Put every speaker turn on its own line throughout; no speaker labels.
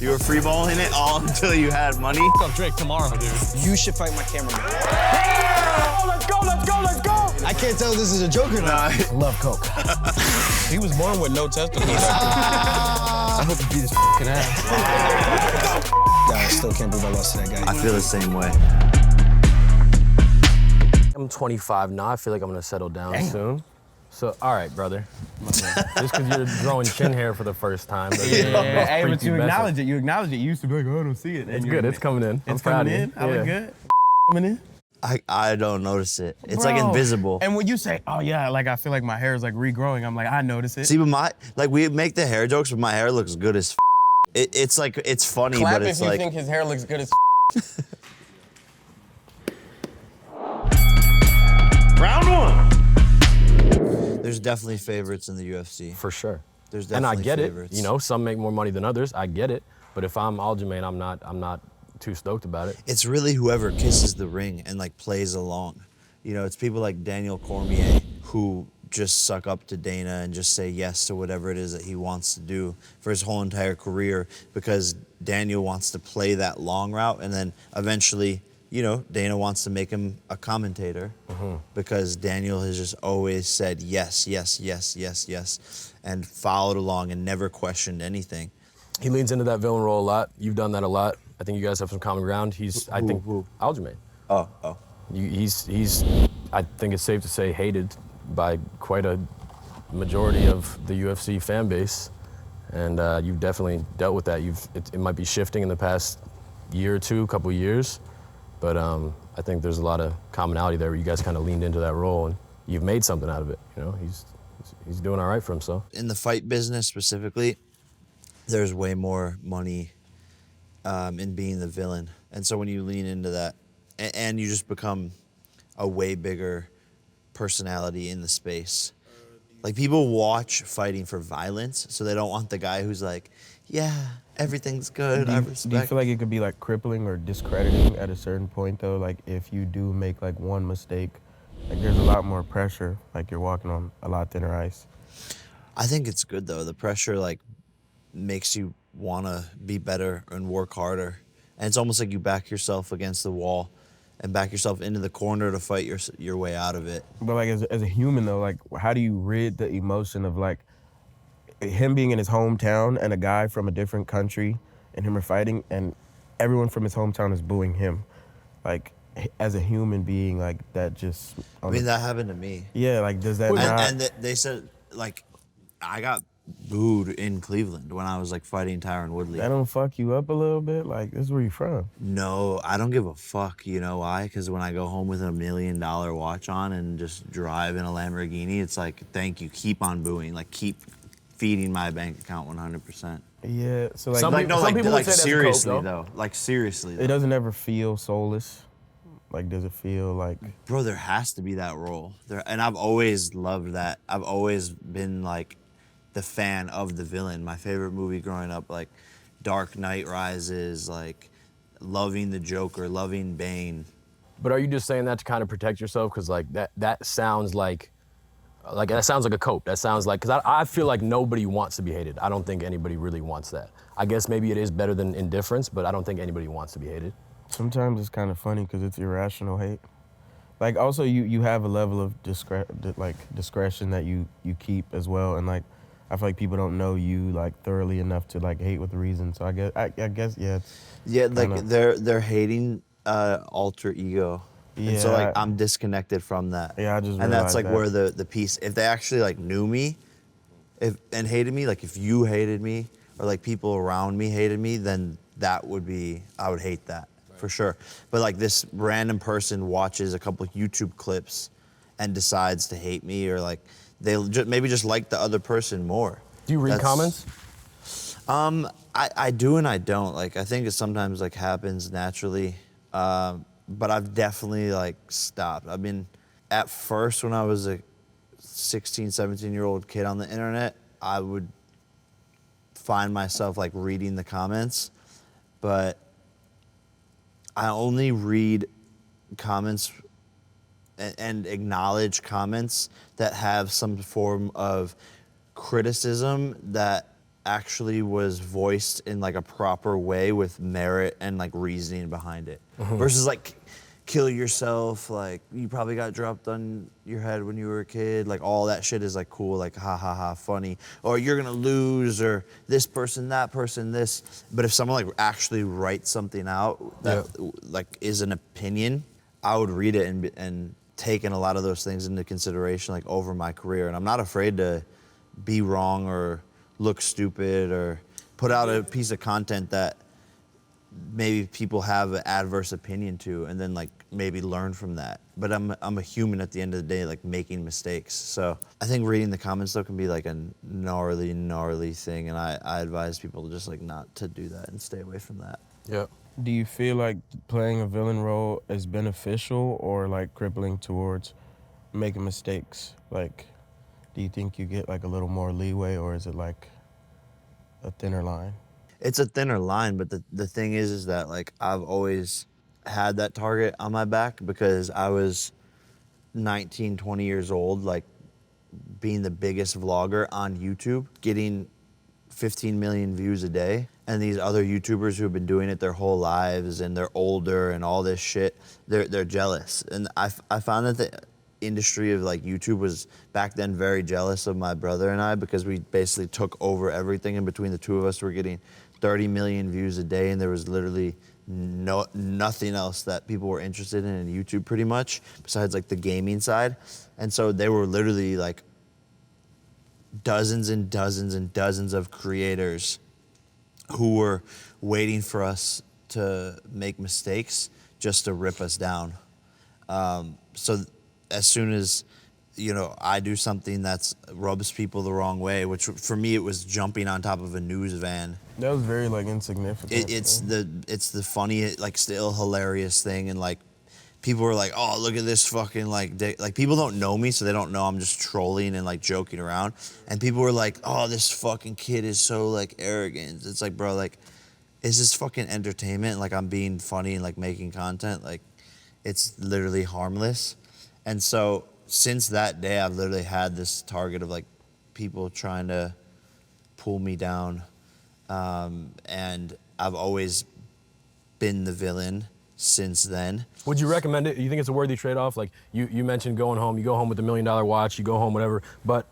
You were freeballing it all until you had money?
Fuck Drake tomorrow, dude.
You should fight my cameraman.
Oh, let's go, let's go, let's go!
I can't tell if this is a joke or not.
Nah.
I love coke.
He was born with no testicles. I hope you beat his fucking ass.
God, I still can't believe I lost to that guy.
I feel the same way.
I'm 25 now. I feel like I'm gonna settle down soon. So, all right, brother. Just because you're growing chin hair for the first time.
Hey, but you acknowledge it. You acknowledge it. You used to be like, oh, I don't see it.
It's good. It's coming in.
It's coming in. I look good. Coming in.
I don't notice it. It's
Bro.
like invisible.
And when you say, oh yeah, like I feel like my hair is like regrowing, I'm like, I notice it.
See, but we make the hair jokes, but my hair looks good as It's like, it's funny,
Clap
but it's
if you
like.
think his hair looks good as
Round one. There's definitely favorites in the UFC.
For sure.
There's
And
definitely
I get
favorites.
it. You know, some make more money than others. I get it. But if I'm Aljamain, I'm not too stoked about it.
It's really whoever kisses the ring and like plays along. You know, it's people like Daniel Cormier who just suck up to Dana and just say yes to whatever it is that he wants to do for his whole entire career because Daniel wants to play that long route and then eventually, you know, Dana wants to make him a commentator because Daniel has just always said yes, yes, yes, yes, yes, and followed along and never questioned anything.
He leans into that villain role a lot. You've done that a lot. I think you guys have some common ground. I think Aljamain.
Oh.
He's, I think it's safe to say, hated by quite a majority of the UFC fan base. And you've definitely dealt with that. It might be shifting in the past year or two, couple years. But I think there's a lot of commonality there where you guys kind of leaned into that role and you've made something out of it. You know, he's doing all right for himself.
In the fight business specifically, there's way more money in being the villain. And so when you lean into that, and you just become a way bigger personality in the space. Like people watch fighting for violence, so they don't want the guy who's like, yeah, everything's good, I respect.
Do you feel like it could be like crippling or discrediting at a certain point though? Like if you do make like one mistake, like there's a lot more pressure, like you're walking on a lot thinner ice.
I think it's good though. The pressure like makes you wanna be better and work harder. And it's almost like you back yourself against the wall and back yourself into the corner to fight your way out of it.
But like as a human though, like how do you rid the emotion of like him being in his hometown and a guy from a different country and him are fighting and everyone from his hometown is booing him? Like as a human being, like that just...
I mean, that happened to me.
Yeah, like does that
and they said, like, I got booed in Cleveland when I was like fighting Tyron Woodley.
That don't fuck you up a little bit? Like, this is where you from.
No, I don't give a fuck. You know why? Because when I go home with a $1 million watch on and just drive in a Lamborghini, it's like, thank you, keep on booing. Like, keep feeding my bank account 100%.
Yeah, so like...
Some people would say that's
seriously
coke,
though. Like, seriously though.
It doesn't ever feel soulless? Like, does it feel like...
Bro, there has to be that role. And I've always loved that. I've always been like the fan of the villain. My favorite movie growing up, like Dark Knight Rises, like loving the Joker, loving Bane.
But are you just saying that to kind of protect yourself? Because like that sounds like that sounds like a cope. That sounds like, because I feel like nobody wants to be hated. I don't think anybody really wants that. I guess maybe it is better than indifference, but I don't think anybody wants to be hated.
Sometimes it's kind of funny because it's irrational hate. Like also you have a level of discretion that you keep as well, and like I feel like people don't know you like thoroughly enough to like hate with reason. So I guess yeah.
Yeah, like they're hating alter ego. Yeah. And so like I'm disconnected from that.
Yeah, I just
and that's like
that.
where the piece. If they actually like knew me, and hated me, like if you hated me or like people around me hated me, then that would be, I would hate that. For sure. But like this random person watches a couple YouTube clips and decides to hate me, or like they maybe just like the other person more.
Do you read comments?
I do and I don't. Like I think it sometimes like happens naturally, but I've definitely like stopped. I mean, at first when I was a 16, 17-year-old kid on the internet, I would find myself like reading the comments, but I only read comments and acknowledge comments that have some form of criticism that actually was voiced in like a proper way with merit and like reasoning behind it, versus like kill yourself, like you probably got dropped on your head when you were a kid, like all that shit is like cool, like ha ha ha funny, or you're gonna lose, or this person, that person, this. But if someone like actually writes something out that like is an opinion, I would read it and taken a lot of those things into consideration like over my career, and I'm not afraid to be wrong or look stupid or put out a piece of content that maybe people have an adverse opinion to, and then like maybe learn from that. But I'm a human at the end of the day, like making mistakes. So I think reading the comments though can be like a gnarly thing, and I advise people to just like not to do that and stay away from that.
Yeah.
Do you feel like playing a villain role is beneficial or like crippling towards making mistakes? Like, do you think you get like a little more leeway, or is it like a thinner line?
It's a thinner line, but the thing is that like I've always had that target on my back because I was 19, 20 years old, like being the biggest vlogger on YouTube, getting 15 million views a day. And these other YouTubers who have been doing it their whole lives and they're older and all this shit, they're jealous. And I found that the industry of like YouTube was back then very jealous of my brother and I, because we basically took over everything, and between the two of us we're getting 30 million views a day, and there was literally nothing else that people were interested in YouTube pretty much, besides like the gaming side. And so they were literally like dozens and dozens and dozens of creators who were waiting for us to make mistakes just to rip us down. So as soon as, you know, I do something that's rubs people the wrong way, which for me it was jumping on top of a news van.
That was very like insignificant.
It's the funny, like still hilarious thing, and like people were like, oh, look at this fucking like dick. Like people don't know me, so they don't know I'm just trolling and like joking around. And people were like, oh, this fucking kid is so like arrogant. It's like, bro, like, is this fucking entertainment? Like I'm being funny and like making content. Like it's literally harmless. And so since that day, I've literally had this target of like people trying to pull me down. And I've always been the villain since then.
Would you recommend it? You think it's a worthy trade-off? Like you mentioned going home, you go home with the $1 million watch, you go home, whatever, but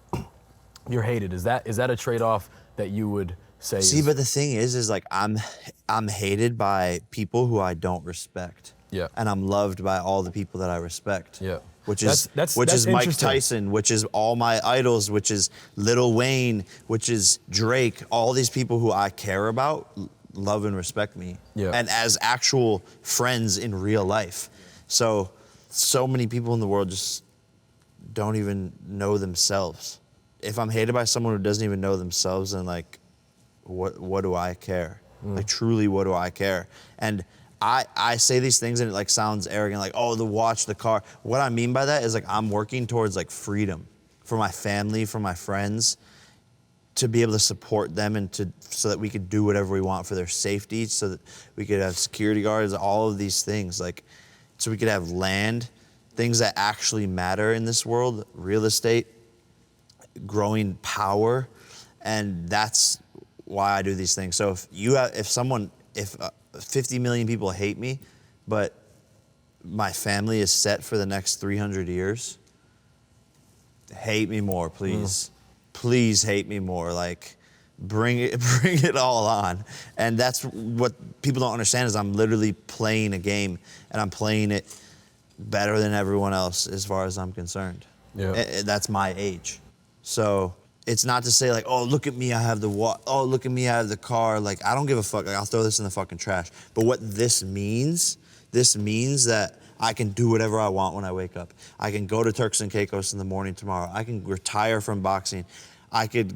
you're hated. Is that a trade-off that you would say?
See, but the thing is like I'm hated by people who I don't respect.
Yeah.
And I'm loved by all the people that I respect.
Yeah.
Which is
That's
Mike
interesting.
Tyson, which is all my idols, which is Lil Wayne, which is Drake. All these people who I care about love and respect me.
Yeah.
And as actual friends in real life. So many people in the world just don't even know themselves. If I'm hated by someone who doesn't even know themselves, then like, what do I care? Like truly, what do I care? And I say these things and it like sounds arrogant, like, oh, the watch, the car. What I mean by that is like I'm working towards like freedom for my family, for my friends, to be able to support them and so that we could do whatever we want for their safety, so that we could have security guards, all of these things, like so we could have land, things that actually matter in this world, real estate, growing power, and that's why I do these things. So if 50 million people hate me, but my family is set for the next 300 years, hate me more, please. Please hate me more. Like, bring it all on. And that's what people don't understand is I'm literally playing a game, and I'm playing it better than everyone else as far as I'm concerned.
Yeah.
That's my age. So it's not to say like, oh, look at me, I have the watch. Oh, look at me, I have the car. Like, I don't give a fuck. Like, I'll throw this in the fucking trash. But what this means that I can do whatever I want when I wake up. I can go to Turks and Caicos in the morning tomorrow. I can retire from boxing. I could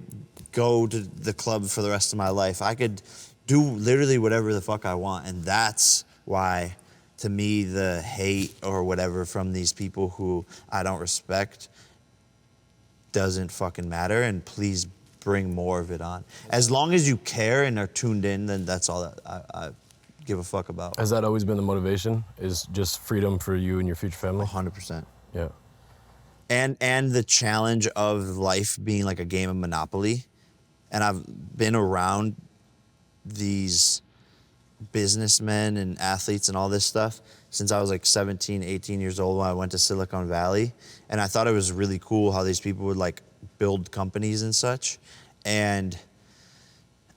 go to the club for the rest of my life. I could do literally whatever the fuck I want. And that's why, to me, the hate or whatever from these people who I don't respect doesn't fucking matter, and please bring more of it on. As long as you care and are tuned in, then that's all that I give a fuck about.
Has that always been the motivation? Is just freedom for you and your future family?
100%.
Yeah.
And the challenge of life being like a game of Monopoly, and I've been around these businessmen and athletes and all this stuff since I was like 17, 18 years old when I went to Silicon Valley. And I thought it was really cool how these people would like build companies and such. And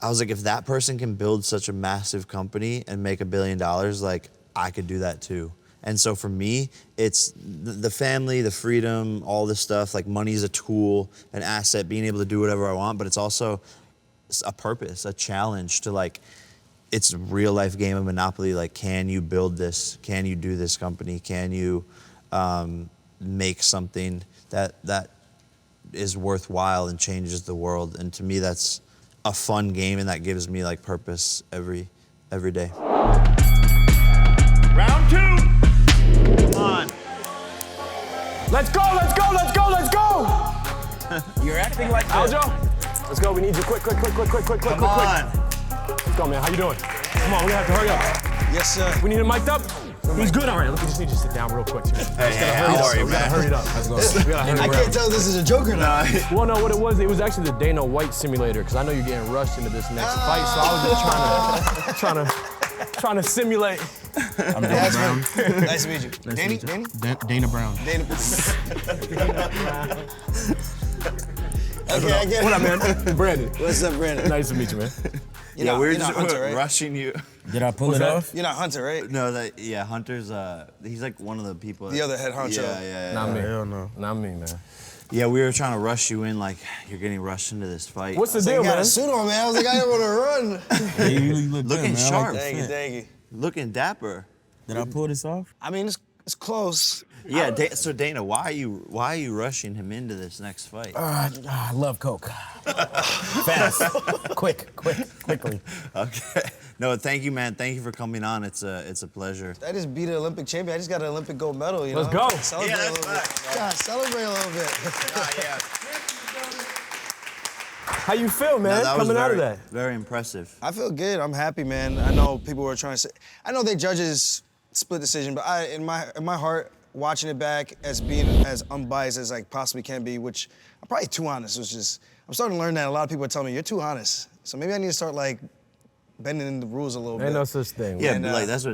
I was like, if that person can build such a massive company and make $1 billion, like I could do that too. And so for me, it's the family, the freedom, all this stuff. Like money is a tool, an asset, being able to do whatever I want, but it's also a purpose, a challenge to like, it's a real life game of Monopoly. Like, can you build this? Can you do this company? Can you make something that is worthwhile and changes the world? And to me, that's a fun game, and that gives me like purpose every day.
Round 2. Come on.
Let's go, let's go, let's go, let's go!
You're acting like
Aljo, let's go. We need you quick.
Come on.
Let's go, man. How you doing? Come on, we have to hurry up.
Yes, sir.
We need him mic'd up. He's good. All right, we just need you to sit down real quick.
Hey, how are you,
We gotta
man?
hurry it up. Let's go. We gotta hurry
I
it up.
can't tell if this is a joke or not.
Well, no, what it was actually the Dana White simulator, because I know you're getting rushed into this next fight, so I was just trying to simulate.
I'm Dana Brown.
Nice to meet you. Danny?
Dana Brown.
Dana. Okay, I get it.
What up, man? Brandon.
What's up, Brandon?
Nice to meet you, man.
Yeah, we were
you're not
just
Hunter, right?
rushing you.
Did I pull
What's
it
that?
off?
You're not Hunter, right?
No, Hunter's, he's like one of the people.
The other head honcho.
Yeah.
Not me.
Hell no.
Not me, man.
Yeah, we were trying to rush you in like you're getting rushed into this fight.
What's the
So
deal,
you got
man?
a suit on, man. I was like, I didn't want to run.
Yeah, you look good,
Looking
man. I like
sharp.
the
Thank you,
fit.
thank you.
Looking dapper.
Did I pull this off?
I mean, it's close.
Yeah, so Dana, why are you rushing him into this next fight?
I love Coke. Fast. Quickly.
Okay. No, thank you, man. Thank you for coming on. It's a pleasure.
I just beat an Olympic champion. I just got an Olympic gold medal, you know?
Let's go.
Celebrate
Yeah,
a
that's
little bit.
facts,
Yeah, celebrate a little bit.
Yeah.
How you feel, man,
that was
coming out of that?
Very impressive.
I feel good. I'm happy, man. I know people were trying to say. I know they judges split decision, but in my heart, watching it back as being as unbiased as I possibly can be, which I'm probably too honest. I'm starting to learn that a lot of people are telling me you're too honest. So maybe I need to start like bending in the rules a little bit.
Ain't no such thing.
Yeah,
And,
but like that's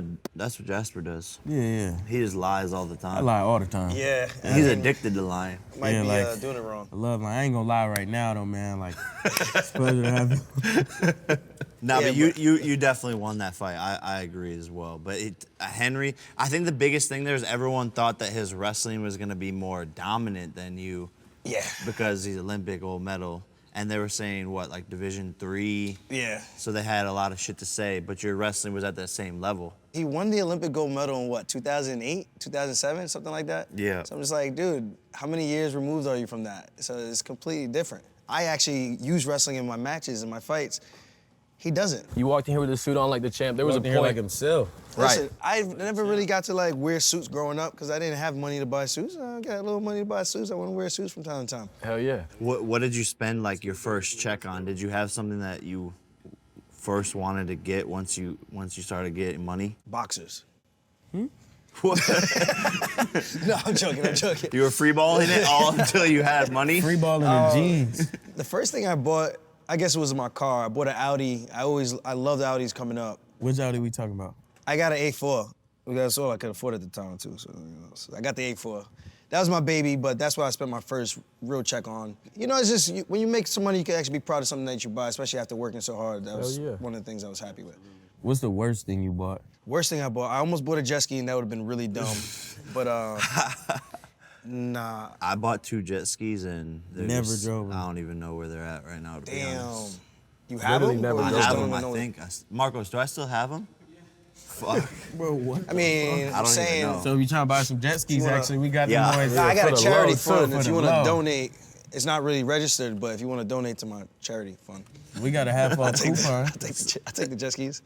what Jasper does.
Yeah.
He just lies all the time.
I lie all the time.
Yeah.
He's addicted to lying.
Might
Yeah,
be
like-
doing it wrong.
I love lying. I ain't gonna lie right now though, man. Like, it's a pleasure to have you.
No,
Yeah,
but you definitely won that fight. I agree as well. But Henry, I think the biggest thing there is everyone thought that his wrestling was gonna be more dominant than you.
Yeah.
Because he's Olympic gold medal. And they were saying what, like Division III?
Yeah.
So they had a lot of shit to say, but your wrestling was at that same level.
He won the Olympic gold medal in what, 2008, 2007, something like that?
Yeah.
So I'm just like, dude, how many years removed are you from that? So it's completely different. I actually use wrestling in my matches and my fights. He doesn't.
You walked in here with a suit on like the champ. There was a
Walked in here
point.
like himself.
Listen, I never really got to like wear suits growing up because I didn't have money to buy suits. I got a little money to buy suits. I want to wear suits from time to time.
Hell yeah.
What did you spend like your first check on? Did you have something that you first wanted to get once you started getting money?
Boxers.
What?
No, I'm joking.
You were freeballing it all until you had money?
Free ball in the jeans.
The first thing I bought, I guess it was my car. I bought an Audi. I loved Audis coming up.
Which Audi we talking about?
I got an A4. That's all I could afford at the time too. So I got the A4. That was my baby, but that's what I spent my first real check on. You know, it's just when you make some money, you can actually be proud of something that you buy, especially after working so hard. That was
yeah.
one of the things I was happy with.
What's the worst thing you bought?
Worst thing I bought, I almost bought a jet ski and that would have been really dumb. But nah.
I bought 2 jet skis and they're
Never
just-
drove 'em.
I don't even know where they're at right now, to be
Damn.
honest.
You have
Literally
them?
never
Or you
I
drove
just
have
don't
them,
even
I
know
think. Marcos, do I still have them? Fuck.
Bro, what?
I mean,
I
I'm
don't
saying,
even know.
So we trying to buy some jet skis,
wanna-
actually. We got
Yeah.
them boys.
I got
For
a
the
charity
love,
fund.
for
If
the
you want to
love.
donate, it's not really registered, but if you want to donate to my charity fund,
We got a half off coupon.
I take the jet skis.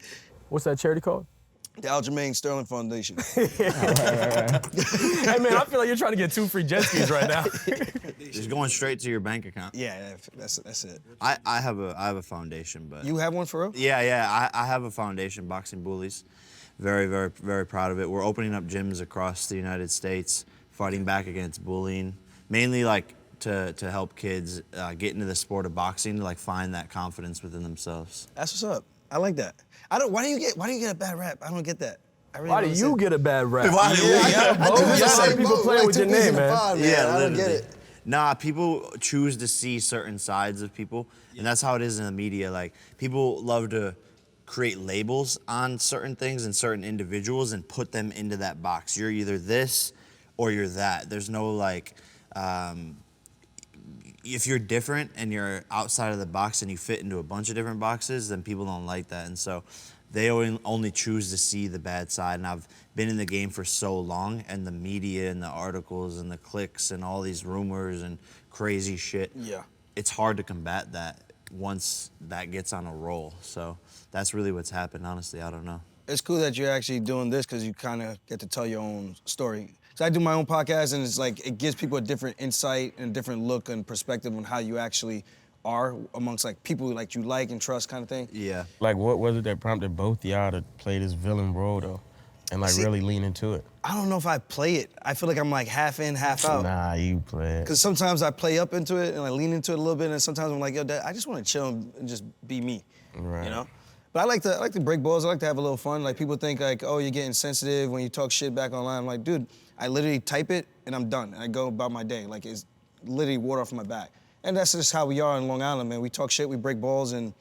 What's that charity called?
The Aljamain Sterling Foundation.
Hey man, I feel like you're trying to get 2 free jet skis right now.
Just going straight to your bank account.
Yeah, that's it.
I have a foundation, but
You have one for real?
yeah, I have a foundation, Boxing Bullies. Very, very, very proud of it. We're opening up gyms across the United States, fighting back against bullying, mainly like to help kids get into the sport of boxing to like find that confidence within themselves.
That's what's up. I like that. Why do you get a bad rap? I don't get that. I really
Why
don't
do you
understand.
get a bad rap?
Why do you-
Yeah,
Bro, there's a lot of people playing with your name, man.
I
Yeah,
don't get
literally.
it.
Nah, people choose to see certain sides of people, and that's how it is in the media. Like, people love to create labels on certain things and certain individuals and put them into that box. You're either this or you're that. There's no like, if you're different and you're outside of the box and you fit into a bunch of different boxes, then people don't like that. And so they only choose to see the bad side. And I've been in the game for so long, and the media and the articles and the clicks and all these rumors and crazy shit.
Yeah.
It's hard to combat that once that gets on a roll. So that's really what's happened, honestly. I don't know.
It's cool that you're actually doing this because you kind of get to tell your own story. So I do my own podcast, and it's like it gives people a different insight and a different look and perspective on how you actually are amongst like people like you like and trust kind of thing.
Yeah.
Like, what was it that prompted both y'all to play this villain role, though? And, like,
See-
really lean into it?
I don't know if I play it. I feel like I'm like half in, half out.
Nah, you play it.
Because sometimes I play up into it and I lean into it a little bit, and sometimes I'm like, yo, Dad, I just want to chill and just be me.
Right.
You know? But I like to break balls. I like to have a little fun. Like, people think like, oh, you're getting sensitive when you talk shit back online. I'm like, dude, I literally type it and I'm done. And I go about my day. Like, it's literally water off my back. And that's just how we are in Long Island, man. We talk shit, we break balls, and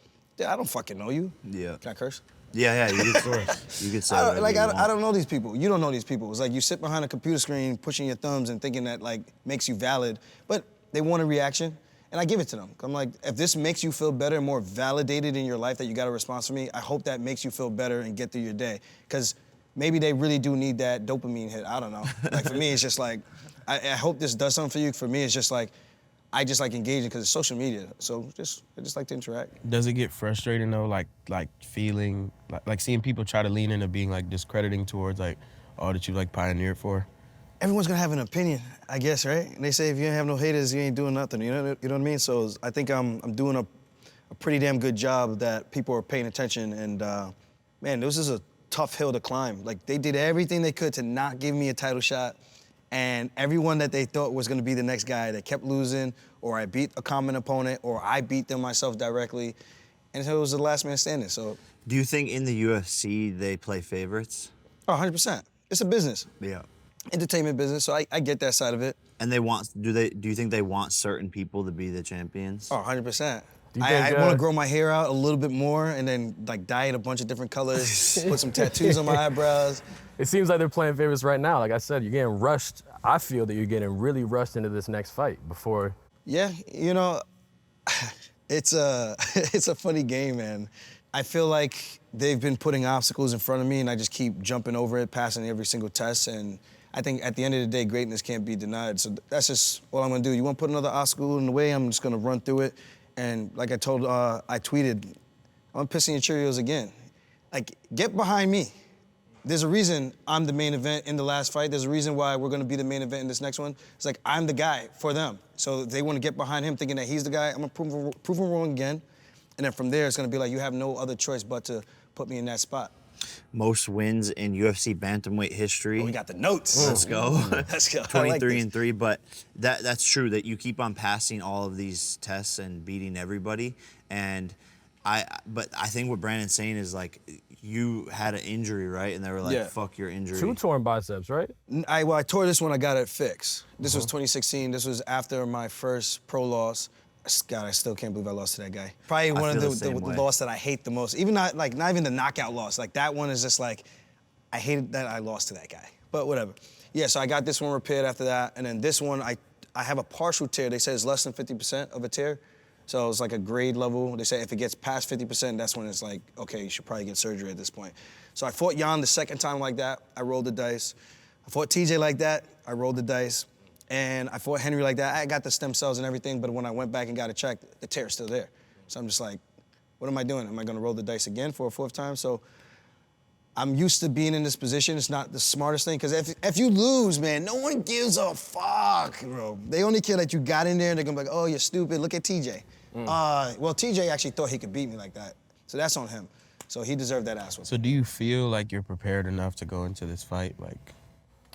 I don't fucking know you.
Yeah.
Can I curse?
Yeah, you could you could say whatever you want.
I don't know these people. You don't know these people. It's like you sit behind a computer screen pushing your thumbs and thinking that like makes you valid, but they want a reaction, and I give it to them. I'm like, if this makes you feel better and more validated in your life that you got a response from me, I hope that makes you feel better and get through your day. Because maybe they really do need that dopamine hit. I don't know. Like for me, it's just like, I hope this does something for you. For me, it's just like, I just like engaging because it's social media. So I just like to interact.
Does it get frustrating, though, like feeling, like seeing people try to lean into being, like, discrediting towards, like, all that you, like, pioneered for?
Everyone's gonna have an opinion, I guess, right? And they say if you ain't have no haters, you ain't doing nothing. You know what I mean? So I think I'm doing a pretty damn good job that people are paying attention. And man, this is a tough hill to climb. Like they did everything they could to not give me a title shot. And everyone that they thought was gonna be the next guy, they kept losing, or I beat a common opponent, or I beat them myself directly. And so it was the last man standing. So,
Do you think in the UFC they play favorites?
oh, 100%. It's a business,
Yeah.
entertainment business. So I get that side of it.
And do you think they want certain people to be the champions?
Oh, 100%.
Do you
I
think,
want to grow my hair out a little bit more and then like dye it a bunch of different colors, put some tattoos on my eyebrows.
It seems like they're playing favorites right now. Like I said, you're getting rushed. I feel that you're getting really rushed into this next fight before.
Yeah, you know, it's a funny game, man. I feel like they've been putting obstacles in front of me and I just keep jumping over it, passing every single test. And I think at the end of the day, greatness can't be denied. So that's just all I'm gonna do. You wanna put another obstacle in the way, I'm just gonna run through it. And like I tweeted, I'm pissing your Cheerios again. Like, get behind me. There's a reason I'm the main event in the last fight. There's a reason why we're gonna be the main event in this next one. It's like, I'm the guy for them. So they wanna get behind him thinking that he's the guy. I'm gonna prove him wrong again. And then from there, it's gonna be like, you have no other choice but to put me in that spot.
Most wins in UFC bantamweight history.
Oh, we got the notes.
Let's go.
Let's go. I like
23
this.
and 3, but that's true that you keep on passing all of these tests and beating everybody. And but I think what Brandon's saying is like you had an injury, right? And they were like,
Yeah.
fuck your injury.
2 torn biceps, right?
I tore this one, I got it fixed. This was 2016. This was after my first pro loss. God, I still can't believe I lost to that guy. Probably one
feel
of
the same way.
loss that I hate the most. Even not even the knockout loss. Like that one is just like, I hated that I lost to that guy. But whatever. Yeah, so I got this one repaired after that, and then this one I have a partial tear. They say it's less than 50% of a tear. So it's like a grade level. They say if it gets past 50%, that's when it's like, okay, you should probably get surgery at this point. So I fought Yan the second time like that. I rolled the dice. I fought TJ like that. I rolled the dice. And I fought Henry like that. I got the stem cells and everything, but when I went back and got it checked, the tear is still there. So I'm just like, what am I doing? Am I gonna roll the dice again for a 4th time? So I'm used to being in this position. It's not the smartest thing, because if you lose, man, no one gives a fuck, bro. They only care that you got in there and they're gonna be like, oh, you're stupid, look at TJ. Well, TJ actually thought he could beat me like that. So that's on him. So he deserved that ass whooping.
So do you feel like you're prepared enough to go into this fight? Like,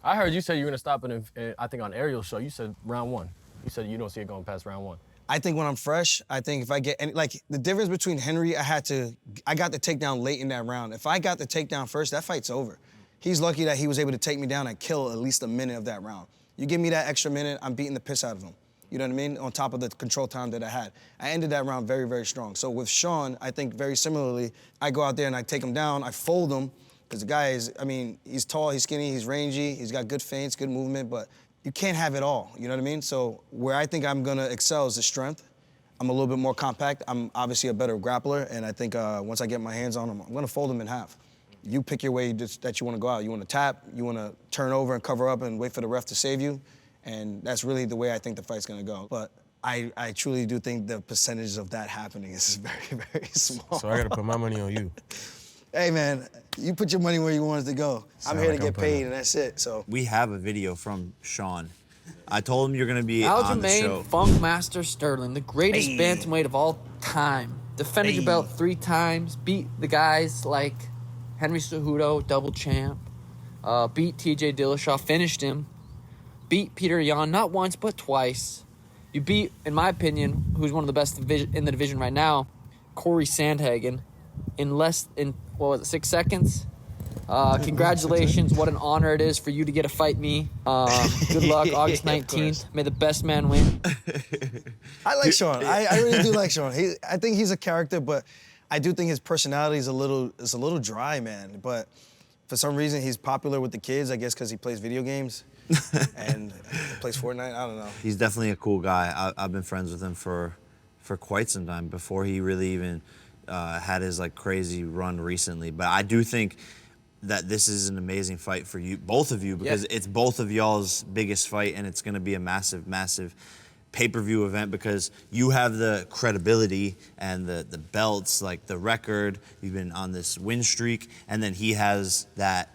I heard you say you were gonna stop it. I think on Ariel's show, you said round 1.
You said you don't see it going past round 1.
I think when I'm fresh, I think if I get any, like the difference between Henry, I got the takedown late in that round. If I got the takedown first, that fight's over. He's lucky that he was able to take me down and kill at least a minute of that round. You give me that extra minute, I'm beating the piss out of him. You know what I mean? On top of the control time that I had. I ended that round very, very strong. So with Sean, I think very similarly, I go out there and I take him down, I fold him, because the guy is, I mean, he's tall, he's skinny, he's rangy, he's got good feints, good movement, but you can't have it all, you know what I mean? So where I think I'm gonna excel is the strength. I'm a little bit more compact. I'm obviously a better grappler, and I think once I get my hands on him, I'm gonna fold him in half. You pick your way that you wanna go out. You wanna tap, you wanna turn over and cover up and wait for the ref to save you, and that's really the way I think the fight's gonna go. But I truly do think the percentage of that happening is very, very small.
So I gotta put my money on you.
Hey man, you put your money where you want it to go. I'm here to get paid, and that's it. So
We have a video from Sean. I told him you're gonna be on the show.
Aljamain Funkmaster Sterling, the greatest bantamweight of all time. Defended your belt 3 times, beat the guys like Henry Cejudo, double champ, beat TJ Dillashaw, finished him, beat Petr Yan not once but twice. You beat, in my opinion, who's one of the best in the division right now, Corey Sandhagen, in what was it, 6 seconds? Congratulations, what an honor it is for you to get to fight me. Good luck, August 19th. May the best man win.
I like Sean. I really do like Sean. I think he's a character, but I do think his personality is a little dry, man. But for some reason, he's popular with the kids, I guess because he plays video games and plays Fortnite, I don't know.
He's definitely a cool guy. I've been friends with him for quite some time, before he really even had his like crazy run recently. But I do think that this is an amazing fight for you, both of you, because it's both of y'all's biggest fight, and it's gonna be a massive, massive pay-per-view event because you have the credibility and the belts, like the record, you've been on this win streak, and then he has that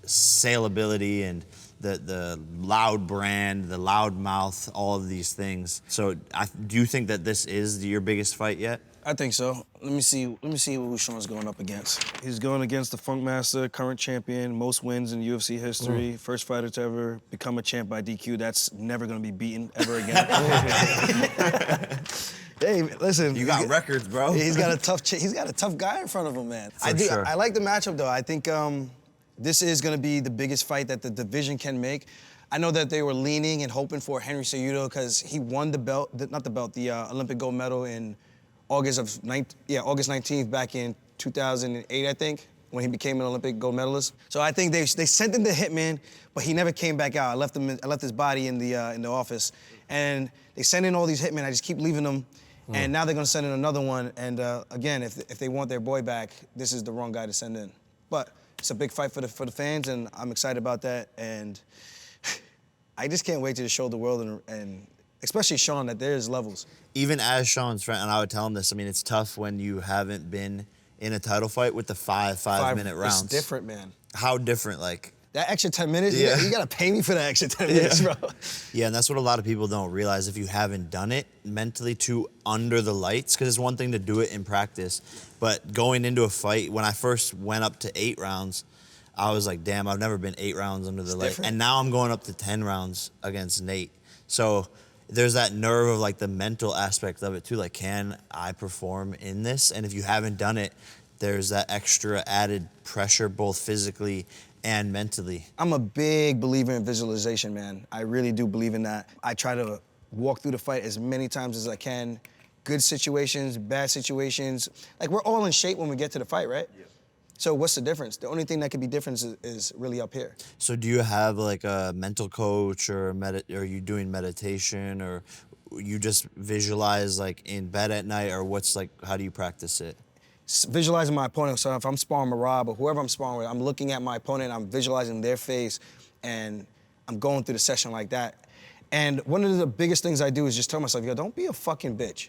saleability and the loud brand, the loud mouth, all of these things. So do you think that this is your biggest fight yet?
I think so. Let me see who Sean's going up against. He's going against the Funkmaster, current champion, most wins in UFC history, first fighter to ever become a champ by DQ. That's never gonna be beaten ever again. Hey, listen.
You got records, bro.
He's got a tough guy in front of him, man.
Sure.
I like the matchup though. I think this is gonna be the biggest fight that the division can make. I know that they were leaning and hoping for Henry Cejudo because he won the Olympic gold medal in August 19th back in 2008, I think, when he became an Olympic gold medalist. So I think they sent him to Hitman, but he never came back out. I left his body in the office, and they send in all these hitmen. I just keep leaving them, and now they're gonna send in another one. And again, if they want their boy back, this is the wrong guy to send in. But it's a big fight for the fans, and I'm excited about that. And I just can't wait to show the world and especially Sean that there's levels.
Even as Sean's friend, and I would tell him this, I mean, it's tough when you haven't been in a title fight with the five-minute rounds.
It's different, man.
How different, like?
That extra 10 minutes,
Yeah.
you gotta pay me for that extra 10 minutes, bro.
Yeah, and that's what a lot of people don't realize if you haven't done it mentally too under the lights, because it's one thing to do it in practice, but going into a fight, when I first went up to 8 rounds, I was like, damn, I've never been 8 rounds under the light.
Different.
And now I'm going up to 10 rounds against Nate. So there's that nerve of like the mental aspect of it too. Like, can I perform in this? And if you haven't done it, there's that extra added pressure, both physically and mentally.
I'm a big believer in visualization, man. I really do believe in that. I try to walk through the fight as many times as I can. Good situations, bad situations. Like, we're all in shape when we get to the fight, right? Yeah. So what's the difference? The only thing that could be different is really up here.
So do you have like a mental coach or are you doing meditation, or you just visualize like in bed at night, or how do you practice it?
Visualizing my opponent. So if I'm sparring Merab or whoever I'm sparring with, I'm looking at my opponent, I'm visualizing their face, and I'm going through the session like that. And one of the biggest things I do is just tell myself, yo, don't be a fucking bitch.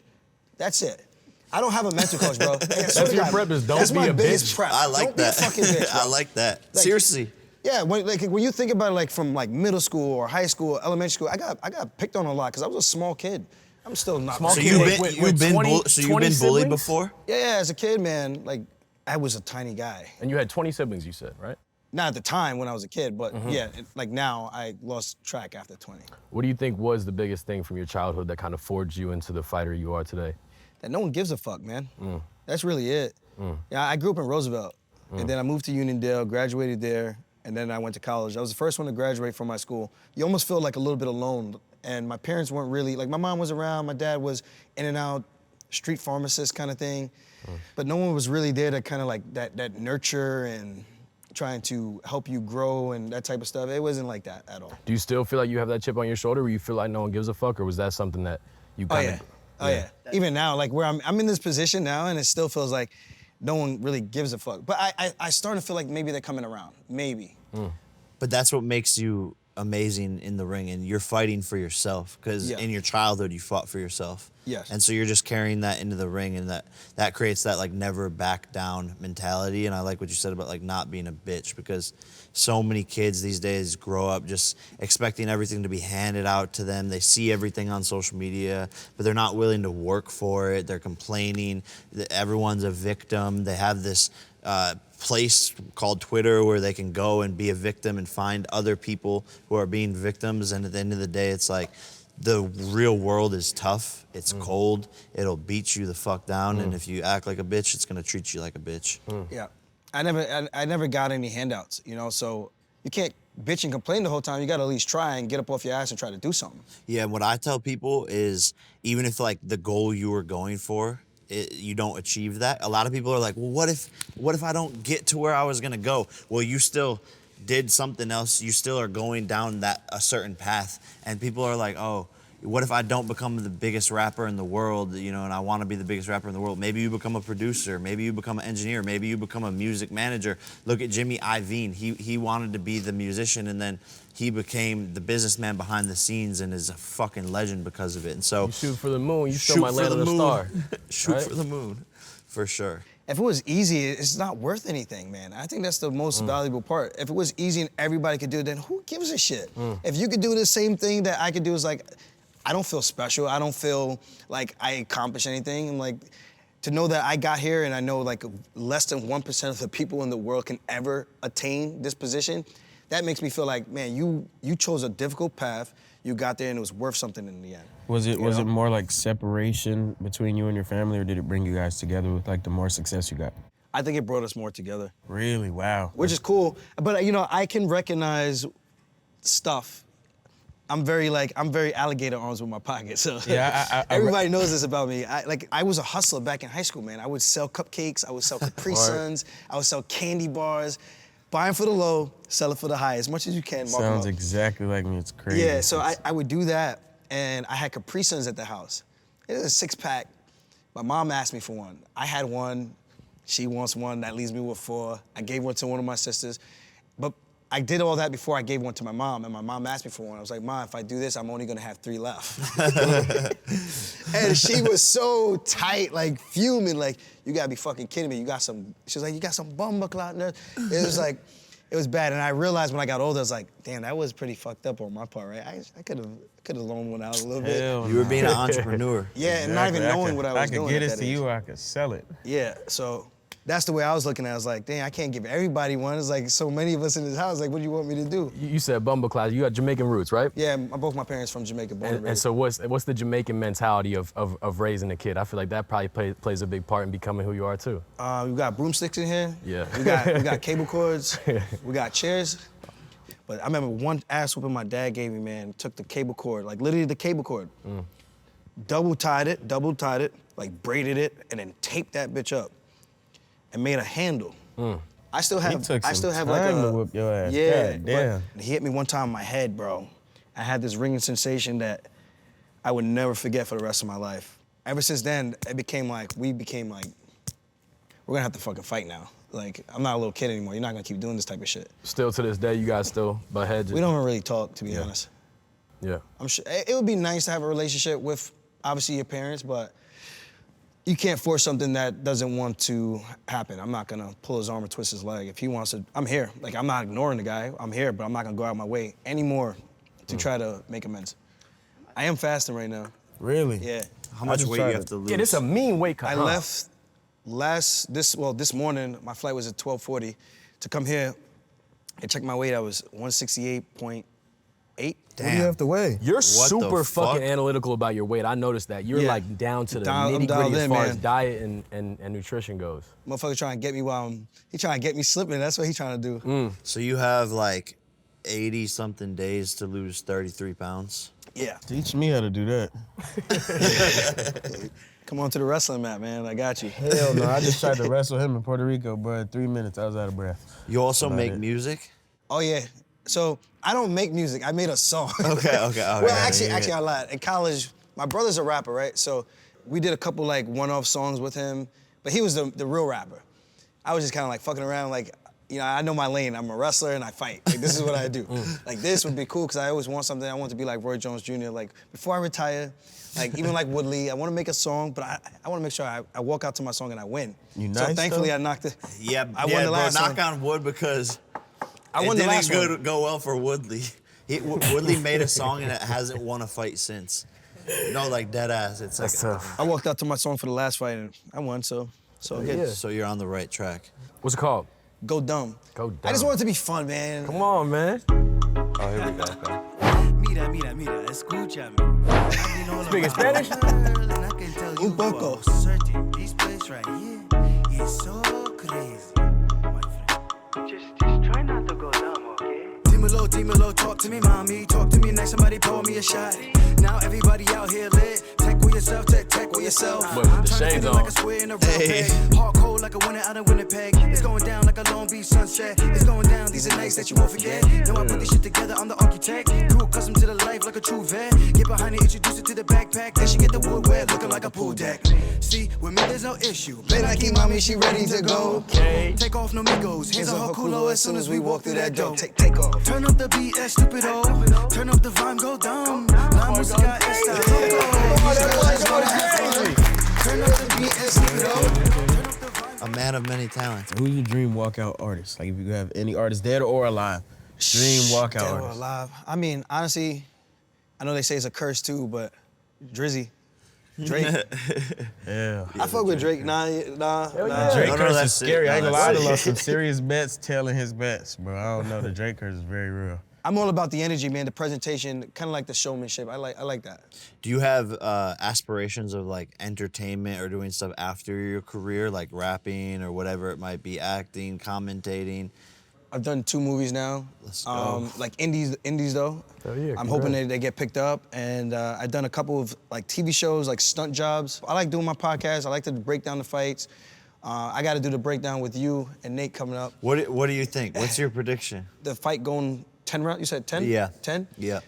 That's it. I don't have a mental coach, bro.
That's your prep is don't
That's
be
my
a
biggest
bitch.
prep.
I like
don't
that.
Be a fucking bitch, bro.
I like that.
Like,
Seriously.
Yeah, when you think about it, like from like middle school or high school, elementary school, I got picked on a lot because I was a small kid. I'm still not.
Small
So
kid
you've been bullied
siblings?
before?
Yeah, as a kid, man, like I was a tiny guy.
And you had 20 siblings, you said, right?
Not at the time when I was a kid, but yeah, like now I lost track after 20.
What do you think was the biggest thing from your childhood that kind of forged you into the fighter you are today?
That no one gives a fuck, man. That's really it. Yeah, I grew up in Roosevelt, and then I moved to Uniondale, graduated there, and then I went to college. I was the first one to graduate from my school. You almost feel like a little bit alone, and my parents weren't really, like my mom was around, my dad was in and out, street pharmacist kind of thing, but no one was really there to kind of like that nurture and trying to help you grow and that type of stuff. It wasn't like that at all.
Do you still feel like you have that chip on your shoulder where you feel like no one gives a fuck, or was that something that you kind of...
Oh yeah. Even now, like where I'm in this position now, and it still feels like no one really gives a fuck. But I start to feel like maybe they're coming around, maybe.
But that's what makes you amazing in the ring, and you're fighting for yourself, because in your childhood you fought for yourself.
Yes.
And so you're just carrying that into the ring, and that creates that like never back down mentality. And I like what you said about like not being a bitch, because so many kids these days grow up just expecting everything to be handed out to them. They see everything on social media, but they're not willing to work for it. They're complaining that everyone's a victim. They have this place called Twitter where they can go and be a victim and find other people who are being victims. And at the end of the day, it's like the real world is tough. It's cold. It'll beat you the fuck down. And if you act like a bitch, it's gonna treat you like a bitch.
Yeah. I never got any handouts, you know, so you can't bitch and complain the whole time. You gotta at least try and get up off your ass and try to do something.
Yeah, and what I tell people is, even if like the goal you were going for, you don't achieve that. A lot of people are like, well, what if I don't get to where I was gonna go? Well, you still did something else. You still are going down a certain path. And people are like, oh, what if I don't become the biggest rapper in the world, you know, and I want to be the biggest rapper in the world? Maybe you become a producer. Maybe you become an engineer. Maybe you become a music manager. Look at Jimmy Iovine. He wanted to be the musician, and then he became the businessman behind the scenes and is a fucking legend because of it. And so,
You shoot for the moon, you still might land on a star.
Shoot
right?
for the moon, for sure.
If it was easy, it's not worth anything, man. I think that's the most valuable part. If it was easy and everybody could do it, then who gives a shit? If you could do the same thing that I could do, it's like, I don't feel special. I don't feel like I accomplished anything. And like, to know that I got here and I know like less than 1% of the people in the world can ever attain this position, that makes me feel like, man, you chose a difficult path. You got there and it was worth something in the end.
Was it more like separation between you and your family, or did it bring you guys together with like the more success you got?
I think it brought us more together.
Really? Wow.
Which is cool. But you know, I can recognize stuff. I'm very alligator arms with my pocket. So
yeah,
everybody knows this about me. I was a hustler back in high school, man. I would sell cupcakes, I would sell Capri Suns, I would sell candy bars. Buy them for the low, sell it for the high, as much as you can. Mark
Sounds exactly like me. It's crazy.
Yeah, so I would do that, and I had Capri Suns at the house. It was a 6-pack. My mom asked me for one. I had one. She wants one. That leaves me with 4. I gave one to one of my sisters. But I did all that before I gave one to my mom, and my mom asked me for one. I was like, Mom, if I do this, I'm only gonna have 3 left. And she was so tight, like fuming, like, you gotta be fucking kidding me. She was like, you got some bumba clout in there. It was like, it was bad. And I realized when I got older, I was like, damn, that was pretty fucked up on my part, right? I could have loaned one out a little bit.
You were being an entrepreneur.
Yeah, and not even knowing what I was doing.
I could get
at
it
that
to
age.
you, or I could sell it.
Yeah, so that's the way I was looking at it. I was like, damn, I can't give everybody one. It's like so many of us in this house. Like, what do you want me to do?
You said bumble class. You got Jamaican roots, right?
Yeah, both my parents from Jamaica, born and
And
raised.
so what's the Jamaican mentality of raising a kid? I feel like that probably plays a big part in becoming who you are too.
We got broomsticks in here.
Yeah.
We got cable cords. We got chairs. But I remember one ass whooping my dad gave me, man. Took the cable cord, like literally the cable cord. Double tied it, like braided it, and then taped that bitch up. And made a handle. I still have
He took
like
time
a
to whoop your ass.
Yeah,
God damn.
but he hit me one time in my head, bro. I had this ringing sensation that I would never forget for the rest of my life. Ever since then, we became like, we're gonna have to fucking fight now. Like, I'm not a little kid anymore. You're not gonna keep doing this type of shit.
Still to this day, you guys still butt heads.
We don't even really talk, to be honest.
Yeah.
I'm sure it would be nice to have a relationship with, obviously, your parents, but you can't force something that doesn't want to happen. I'm not gonna pull his arm or twist his leg. If he wants to, I'm here. Like, I'm not ignoring the guy. I'm here, but I'm not gonna go out of my way anymore to try to make amends. I am fasting right now.
Really?
Yeah.
How much weight you have to lose?
Yeah, this a mean weight cut.
I left this morning, my flight was at 12:40, to come here I checked my weight. I was 168.8.
What do you have to weigh?
You're
the
super
fuck?
fucking analytical about your weight. I noticed that. You're
Yeah.
like down to the
I'm
nitty
dialed
gritty as
in,
far as
man.
diet and nutrition goes.
Motherfucker trying to get me while he trying to get me slipping. That's what he trying to do.
So you have like 80 something days to lose 33 pounds.
Yeah.
Teach me how to do that.
Come on to the wrestling mat, man. I got you.
Hell no, I just tried to wrestle him in Puerto Rico, bro. In 3 minutes, I was out of breath.
You also
About
make
it.
music?
Oh yeah. So I don't make music. I made a song.
Okay.
Well, actually, I lied. In college, my brother's a rapper, right? So we did a couple like one-off songs with him, but he was the real rapper. I was just kind of like fucking around, like, you know, I know my lane. I'm a wrestler and I fight. Like, this is what I do. Like, this would be cool because I always want something. I want to be like Roy Jones Jr. Like, before I retire, like, even like Woodley, I want to make a song, but I want to make sure I walk out to my song and I win.
You
So
nice,
thankfully,
though?
I knocked it.
Yeah,
I won the last
knock
one.
on wood because
I
it
won the
didn't
last one.
go well for Woodley. Woodley made a song and it hasn't won a fight since. No, like dead ass. It's
That's
like,
tough.
I walked out to my song for the last fight and I won, so good.
So you're on the right track.
What's it called?
Go dumb.
Go
I just
dumb.
want it to be fun, man.
Come on, man.
Oh, here we go. Okay.
Mira, mira, mira, escúchame.
Speaking Spanish?
Un poco.
Certain, this place right here is so crazy, my friend. Just try not to go dumb, okay? Dímelo, talk to me, mommy. Talk to me next, somebody pour me a shot. Now everybody out here lit. Tech with yourself, tech with yourself.
But with the shades on.
Like a square in a real peg. Hard cold like a winner out of Winnipeg. It's going down like a Long Beach sunset. It's going down, these are nights that you won't forget. Know I put this shit together, I'm the architect. Crew accustomed to the life like a true vet. Get behind it, introduce it to the backpack. Then she get the wood wet, looking like a pool deck. See, with me there's no issue. Play like mommy, she ready to go.
Okay.
Take off, no migos. Hands on her culo as soon as we walk through that door.
Take off.
Turn up the beat, that stupido. Turn up the vibe, go dumb. La música está loco. Turn up the beat, that stupido.
A man of many talents.
Who's your dream walkout artist? Like if you could have any artist dead or alive, dream walkout
Dead or
artist.
alive. I mean, honestly, I know they say it's a curse too, but Drizzy. Drake.
Yeah.
I fuck with Drake. Nah.
Drake
No,
curse
that's
is scary.
it.
I ain't
No,
gonna lie, I
that's
done
it.
lost some serious bets tailing his bets, bro. I don't know. The Drake curse is very real.
I'm all about the energy, man. The presentation, kind of like the showmanship. I like that.
Do you have aspirations of like entertainment or doing stuff after your career, like rapping or whatever it might be, acting, commentating?
I've done 2 movies now.
Let's go.
Like indies though.
Hell yeah,
I'm hoping
congrats.
they get picked up. And I've done a couple of like TV shows, like stunt jobs. I like doing my podcast. I like to break down the fights. I got to do the breakdown with you and Nate coming up.
What do you think? What's your prediction?
The fight going 10 rounds. You said 10?
Yeah.
10?
Yeah.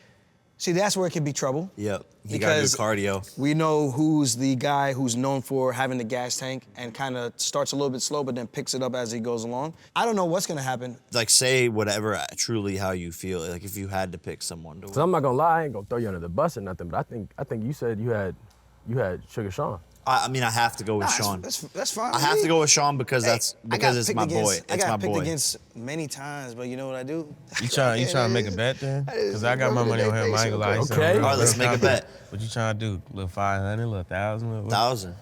See, that's where it can be trouble.
Yep. You got good
Because
cardio.
we know who's the guy who's known for having the gas tank and kind of starts a little bit slow, but then picks it up as he goes along. I don't know what's gonna happen.
Like say whatever truly how you feel. Like if you had to pick someone to
So I'm not gonna lie, I ain't gonna throw you under the bus or nothing, but I think you said you had Sugar Sean.
I mean, I have to go with
Nah,
Sean.
That's fine.
I have to go with Sean because
Hey,
that's
I got
because it's
picked
my
against-
boy.
I
It's
got
my
picked
boy.
against many times, but you know what I do?
You trying to make a bet then? Because I got my money on him. I ain't gonna lie. He's
Okay.
real-
All
right, let's
real
make a
confident.
bet.
What you trying to do? Little 500, little 1,000? Little what?
1,000.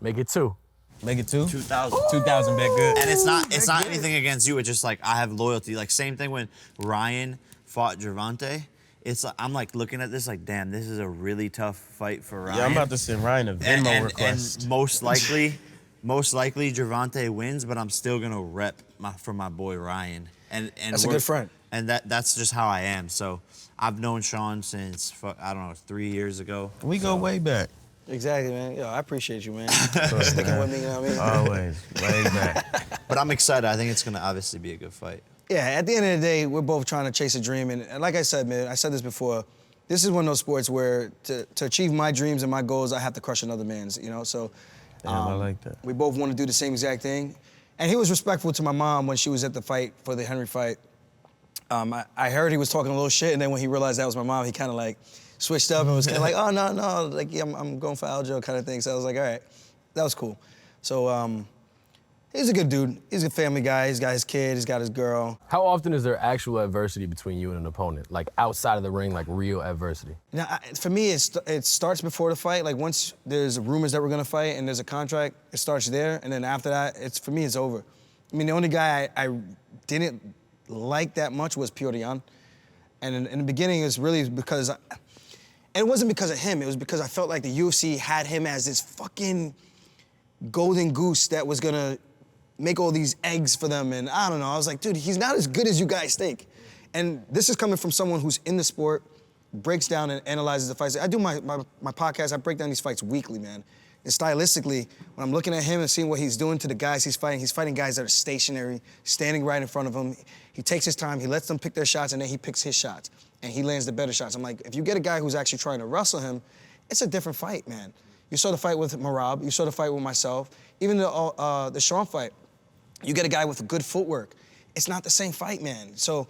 Make it 2.
Make it 2?
2,000.
2,000 bet good.
And it's not anything against you. It's just like I have loyalty. Like same thing when Ryan fought Gervonta. It's like, I'm like looking at this like, damn, this is a really tough fight for Ryan.
Yeah, I'm about to send Ryan a Venmo
and
request.
most likely Gervonta wins, but I'm still gonna rep for my boy Ryan. And
That's a
we're-
good friend.
And that's just how I am. So I've known Sean since I don't know 3 years ago.
We go way back.
Exactly, man. Yo, I appreciate you, man. Sticking with me, you know what I mean?
Always. Way back.
But I'm excited. I think it's gonna obviously be a good fight.
Yeah, at the end of the day, we're both trying to chase a dream. And like I said, man, I said this before, this is one of those sports where to achieve my dreams and my goals, I have to crush another man's, you know? So
Damn, I like that.
we both want to do the same exact thing. And he was respectful to my mom when she was at the fight, for the Henry fight. I heard he was talking a little shit, and then when he realized that was my mom, he kind of like switched up and was kind of like, oh, no, like, yeah, I'm going for Aljo kind of thing. So I was like, all right, that was cool. So he's a good dude. He's a family guy. He's got his kid, he's got his girl.
How often is there actual adversity between you and an opponent? Like outside of the ring, like real adversity?
Now, for me, it starts before the fight. Like once there's rumors that we're gonna fight and there's a contract, it starts there. And then after that, for me, it's over. I mean, the only guy I didn't like that much was Petr Yan. And in the beginning, it was really because, and it wasn't because of him, it was because I felt like the UFC had him as this fucking golden goose that was gonna make all these eggs for them, and I don't know, I was like, dude, he's not as good as you guys think. And this is coming from someone who's in the sport, breaks down and analyzes the fights. I do my podcast, I break down these fights weekly, man. And stylistically, when I'm looking at him and seeing what he's doing to the guys he's fighting guys that are stationary, standing right in front of him. He takes his time, he lets them pick their shots, and then he picks his shots. And he lands the better shots. I'm like, if you get a guy who's actually trying to wrestle him, it's a different fight, man. You saw the fight with Merab, you saw the fight with myself, even the Sean fight. You get a guy with good footwork. It's not the same fight, man. So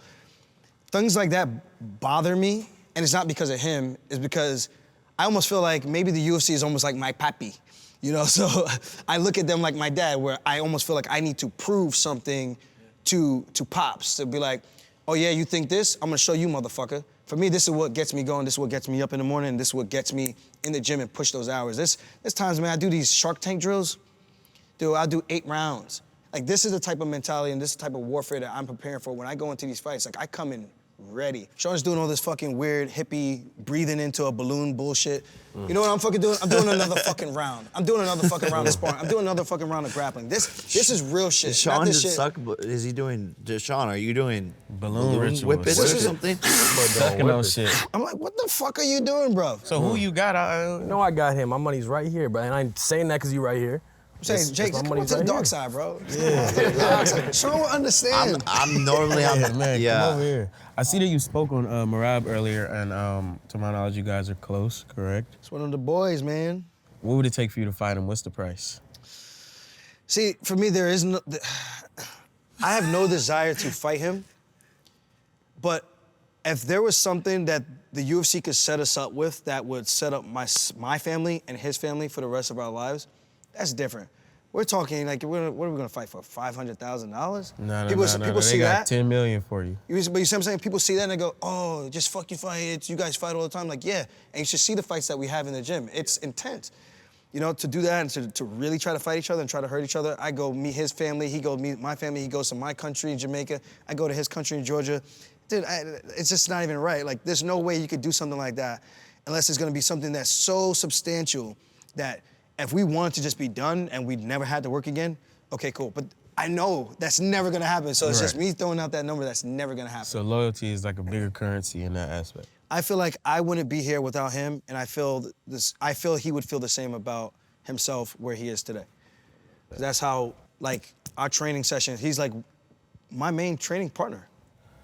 things like that bother me, and it's not because of him, it's because I almost feel like maybe the UFC is almost like my papi, you know? So I look at them like my dad, where I almost feel like I need to prove something to Pops, to be like, oh yeah, you think this? I'm gonna show you, motherfucker. For me, this is what gets me going, this is what gets me up in the morning, and this is what gets me in the gym and push those hours. There's times, man, I do these Shark Tank drills, dude, I'll do 8 rounds. Like, this is the type of mentality and this is the type of warfare that I'm preparing for when I go into these fights. Like, I come in ready. Sean's doing all this fucking weird hippie breathing into a balloon bullshit. You know what I'm fucking doing? I'm doing another fucking round. I'm doing another fucking round of sparring. I'm doing another fucking round of grappling. This is real shit.
Sean
not this
just
shit.
suck, but is he doing, Sean, are you doing
Balloon rituals.
whippets or something?
Sucking those shit.
I'm like, what the fuck are you doing, bro?
So who you got?
No, I got him. My money's right here, but I ain't saying that because you right here.
I'm saying, Jake,
my
come on
money's
to the
right
dark
here.
side, bro. Yeah. Sean will understand.
I'm normally on the,
Man,
yeah.
come over here. I see that you spoke on Merab earlier, and to my knowledge, you guys are close, correct?
It's one of the boys, man.
What would it take for you to fight him? What's the price?
See, for me, there is no, I have no desire to fight him, but if there was something that the UFC could set us up with that would set up my family and his family for the rest of our lives, that's different. We're talking like, what are we gonna fight for? $500,000?
No.
People
They
see
got
that.
$10 million for you.
But you see what I'm saying? People see that and they go, oh, just fucking fight. You guys fight all the time. Like, yeah. And you should see the fights that we have in the gym. It's intense. You know, to do that and to really try to fight each other and try to hurt each other. I go meet his family, he go meet my family, he goes to my country in Jamaica, I go to his country in Georgia. Dude, it's just not even right. Like, there's no way you could do something like that unless it's gonna be something that's so substantial that if we wanted to just be done and we never had to work again, okay, cool. But I know that's never gonna happen. So it's just me throwing out that number that's never gonna happen.
So loyalty is like a bigger currency in that aspect.
I feel like I wouldn't be here without him, and I feel he would feel the same about himself where he is today. That's how, like, our training sessions, he's like my main training partner,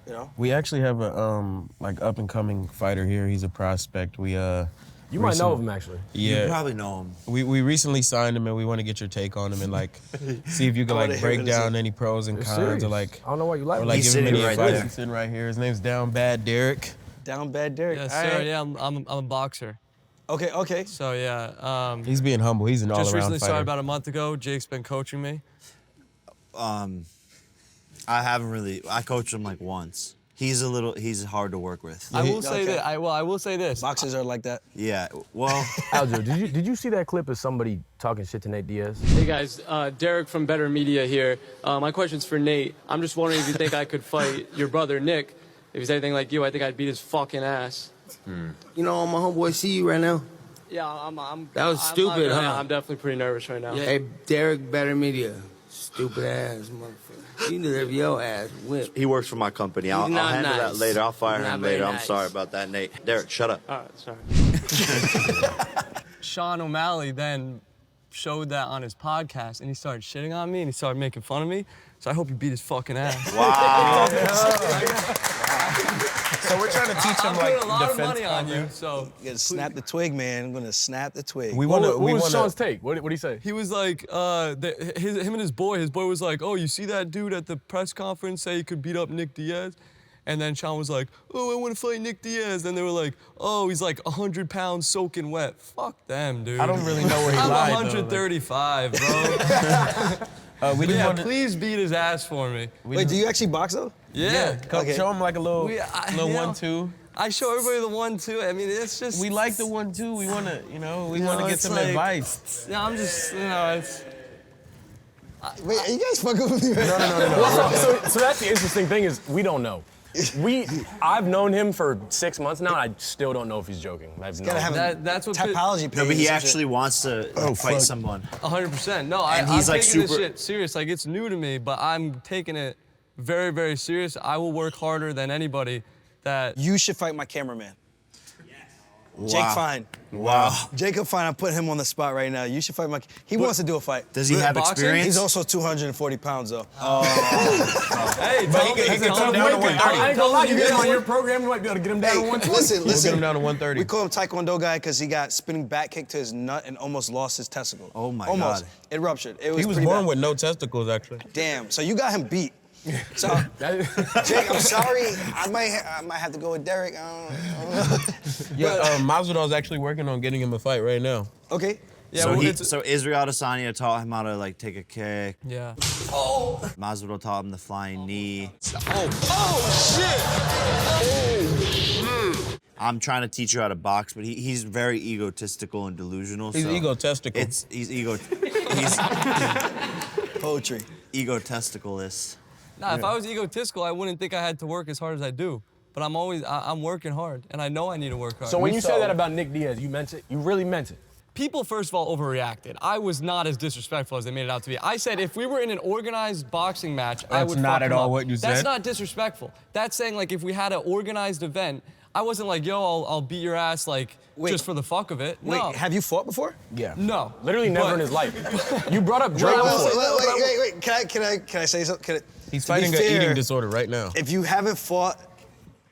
you know?
We actually have a like up and coming fighter here. He's a prospect.
You might know of him, actually.
Yeah.
You probably know him.
We recently signed him, and we want to get your take on him and like see if you can like break down any pros and cons
serious.
or like
I don't know why you like
or
him.
like
He's
give him
sitting
any
right
advice.
there.
He's sitting right here. His name's Down Bad Derek.
Down bad Derek.
Yes,
All
sir.
right.
Yeah, I'm a boxer.
Okay.
So yeah,
He's being humble. He's an all-around
just recently
fighter.
started about a month ago. Jake's been coaching me.
I haven't really, I coached him like once. He's hard to work with.
I will say that. I will say this.
Boxers are like that.
Yeah, well,
Aljo, did you see that clip of somebody talking shit to Nate Diaz?
Hey guys, Derek from Better Media here. My question's for Nate. I'm just wondering if you think I could fight your brother Nick. If he's anything like you, I think I'd beat his fucking ass.
You know, my homeboy see you right now.
Yeah, I'm
That was stupid, huh?
I'm definitely pretty nervous right now.
Hey, Derek, Better Media. Stupid ass motherfucker. You deserve your ass whipped.
he works for my company. I'll
not
handle that
nice.
later. I'll fire
Not
him
very
later. I'm
nice.
sorry about that, Nate. Derek, shut up.
All right, sorry.
Sean O'Malley then showed that on his podcast, and he started shitting on me, and he started making fun of me. So I hope you beat his fucking ass.
Wow.
So we're trying to teach him
I'm
like
putting a lot of
defense
money on
counter.
you. So
You gotta snap the twig, man. I'm gonna snap the twig.
We
What
want to.
was Sean's take? What did he say?
he was like, him and his boy was like, oh, you see that dude at the press conference say he could beat up Nick Diaz? And then Sean was like, oh, I want to fight Nick Diaz. Then they were like, oh, he's like 100 pounds soaking wet. Fuck them, dude.
I don't really know where he
I'm
lied, though,
135, bro.
we just
Yeah,
want to.
please beat his ass for me.
Wait, do you actually box though?
Yeah.
Show him like a little,
You know,
1-2.
I show everybody the 1-2. I mean, it's just.
We like the 1-2. We want to, we
No,
want to get
it's
some
like-
advice.
Yeah, I'm just, it's.
Wait, are you guys fucking with me?
No. So that's the interesting thing is we don't know. I've known him for 6 months now, and I still don't know if he's joking. I've
Gotta have
That's what
typology page.
No, but he
or some
actually
shit.
wants to fight someone.
100%. No,
And
I'm
he's, like,
taking this
super-
shit serious. Like, it's new to me, but I'm taking it very, very serious. I will work harder than anybody that...
You should fight my cameraman.
Wow.
Jake Fine.
Wow.
Jacob Fine, I put him on the spot right now. You should fight my... He wants to do a fight.
Does he have
boxing?
experience?
He's also 240 pounds, though.
Hey,
But he can come down to 130.
I ain't gonna lie, you get him on your program, you might be able to get him down to 120.
Listen.
We'll get him down to 130.
We call him Taekwondo guy because he got spinning back kick to his nut and almost lost his testicle.
Oh, my
almost.
God.
It ruptured. It was
He was
pretty
born
bad.
with no testicles, actually.
Damn. So you got him beat. So, Jake, I'm sorry. I might have to go with Derek. I don't know.
Yeah, Masvidal's actually working on getting him a fight right now.
Okay.
Yeah,
So,
well,
so Israel Adesanya taught him how to like take a kick.
Yeah.
Masvidal taught him the flying knee. I'm trying to teach you how to box, but he's very egotistical and delusional.
He's
so
egotistical.
He's
Poetry.
egotesticalist.
Nah, if I was egotistical, I wouldn't think I had to work as hard as I do. But I'm working hard, and I know I need to work hard.
So when you said that about Nick Diaz, you meant it? You really meant it?
People, first of all, overreacted. I was not as disrespectful as they made it out to be. I said if we were in an organized boxing match, I
That's
would
not
fuck
at
him
all
up.
what you
That's
said.
not disrespectful. That's saying like if we had an organized event, I wasn't like, yo, I'll beat your ass like
Wait.
just for the fuck of it.
Wait,
No.
have you fought before?
Yeah.
No.
Literally never
But-
in his life. You brought up Drake before.
Wait. Can I say something?
He's
To be
fighting an
fair,
eating disorder right now.
If you haven't fought,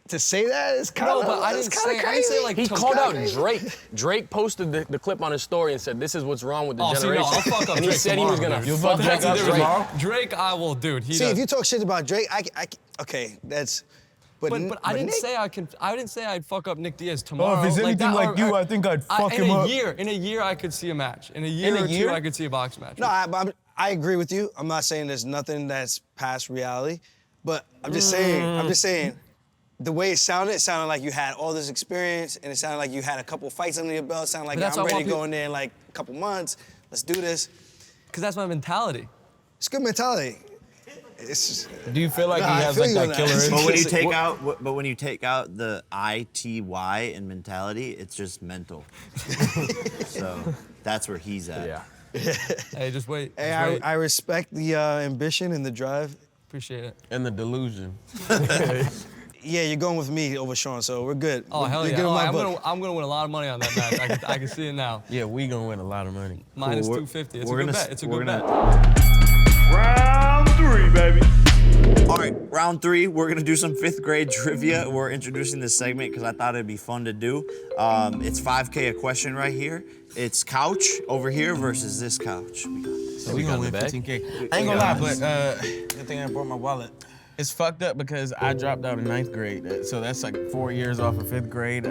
to say that is kind of
No, but I didn't say like
He
to-
called out Drake. Drake posted the clip on his story and said, "This is what's wrong with the
Oh, see, no,
generation."
I'll fuck up
and he
Drake
said he was
tomorrow,
gonna
dude.
fuck
That's
up
the
Drake.
difference. Drake, I will, dude. He
See,
does.
if you talk shit about Drake, okay, that's.
But I didn't
Nick-
say I did't say I'd fuck up Nick Diaz tomorrow.
if he's anything
that,
like you, I think I'd fuck him up.
In a year, I could see a match. In a year
In a
or
year?
two, I could see a box match.
No, I agree with you. I'm not saying there's nothing that's past reality, but I'm just saying, the way it sounded like you had all this experience, and it sounded like you had a couple fights under your belt. It sounded like
But that's
I'm
what I
ready to
want
go in there in like a couple months. Let's do this.
Because that's my mentality.
It's good mentality. It's just,
Do you feel like
Nah, I
he has
feel
like
you on
that
that.
killer
But when you
instinct?
take out the ITY in mentality, it's just mental. So that's where he's at.
Yeah.
Hey, just wait.
hey,
Just wait.
I respect the ambition and the drive.
Appreciate it.
And the delusion.
Yeah, you're going with me over Sean, so we're good.
Oh, hell
You're
yeah.
good in
Oh,
my
I'm
book.
gonna win a lot of money on that match. I can see it now.
Yeah, we gonna win a lot of money.
Minus
Cool,
250. It's a
we're
good
gonna-
bet. It's a
we're
good
gonna-
bet.
Round 3, baby.
All right, round 3, we're gonna do some 5th grade trivia. We're introducing this segment because I thought it'd be fun to do. It's 5K a question right here. It's couch over here versus this couch.
So we gonna win 15K. I ain't gonna lie, but good thing I brought my wallet. It's fucked up because I dropped out in 9th grade, so that's like 4 years off of 5th grade.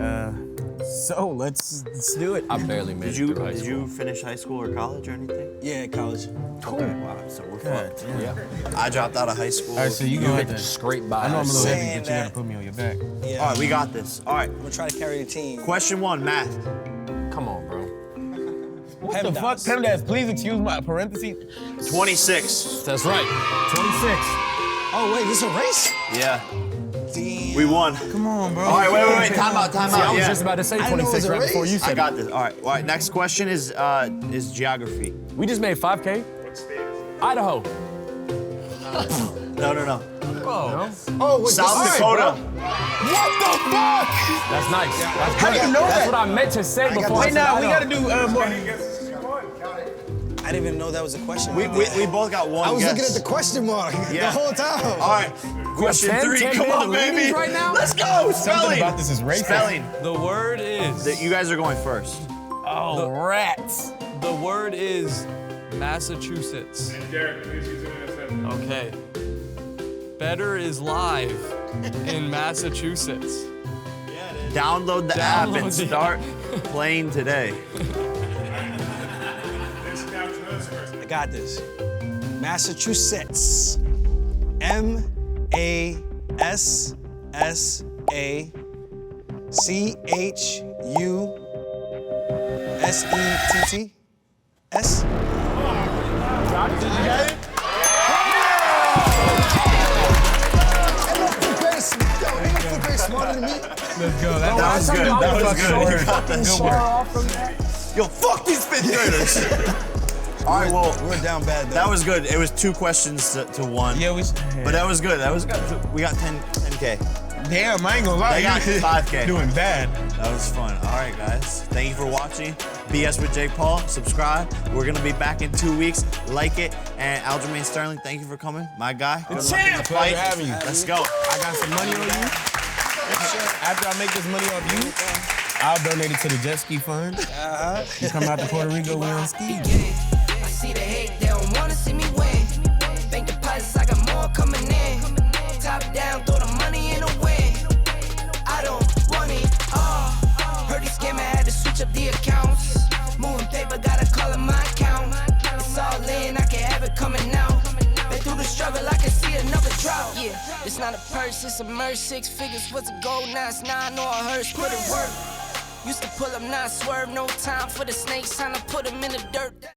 So let's do it.
I barely made
Did
it
you
through high
did
school.
you finish high school or college or anything?
Yeah, college.
Okay, wow, so we're fucked.
Yeah.
I dropped out of high school.
All right, so you
You
gonna
hit
have
the
to.
scrape by.
I know I'm a little
Saying
heavy, but you
that-
gotta put me on your back.
Yeah.
All right, we got this. All right,
I'm gonna try to carry the team.
question 1, math.
Come on, bro.
What the fuck? PEMDAS, please excuse my parentheses.
26.
That's right. 26.
Oh wait, this is a race?
Yeah,
Damn.
we won.
Come on, bro.
All right, wait. Time out.
See, I was
Yeah.
just about to say
I didn't know it
26
was a
right before
race.
you said
I got
it.
this. All right. Next question is geography.
We just made 5K. Idaho.
No.
Oh, wait,
South
this-
Dakota.
What the fuck?
That's nice. That's
How do you know
That's
that?
what I meant to say before.
Wait,
I
now
said
we gotta
Idaho.
do more.
I didn't even know that was a question.
We both got one
I was
guess.
looking at the question mark
Yeah.
the whole time.
All right, question
10
3.
10
Come on,
minute
baby.
right now?
Let's go.
Something
Spelling.
about this is racist.
Spelling.
The word is.
You guys are going first.
Oh, rats.
The word is Massachusetts.
Derek, please use it as a
Okay. Better is live in Massachusetts.
Download the app
Download
and
the
start playing today.
I got this. Massachusetts. MASSACHUSETTS. better than me.
Let's go.
That was good. That was good. You got that
Far off from that.
Yo, fuck these fifth graders. All right, well,
We're down bad though.
that was good. It was 2 questions to 1.
Yeah,
But that was good. That was good. We got 10K.
damn, I ain't gonna lie.
They got 5K.
Doing bad.
That was fun. All right, guys. Thank you for watching. BS with Jake Paul. Subscribe. We're going to be back in 2 weeks. Like it. And Aljamain Sterling, thank you for coming. My guy. Good luck in the fight.
having you.
Let's go.
I got some money on you. After I make this money off you, I'll donate it to the jet ski fund. You come out to Puerto Rico, we on ski.
I see the hate, they don't wanna see me win. Bank deposits, I got more coming in. Top down, throw the money in the wind. I don't want it all. Heard he scammer, had to switch up the accounts. Moving paper, gotta call it my account. It's all in, I can have it coming out. Been through the struggle, I can see another drought. Yeah, it's not a purse, it's a merch. 6 figures was a gold, now it's 9 or a hearse. Put it work. Used to pull up, not swerve, no time for the snakes, time to put them in the dirt.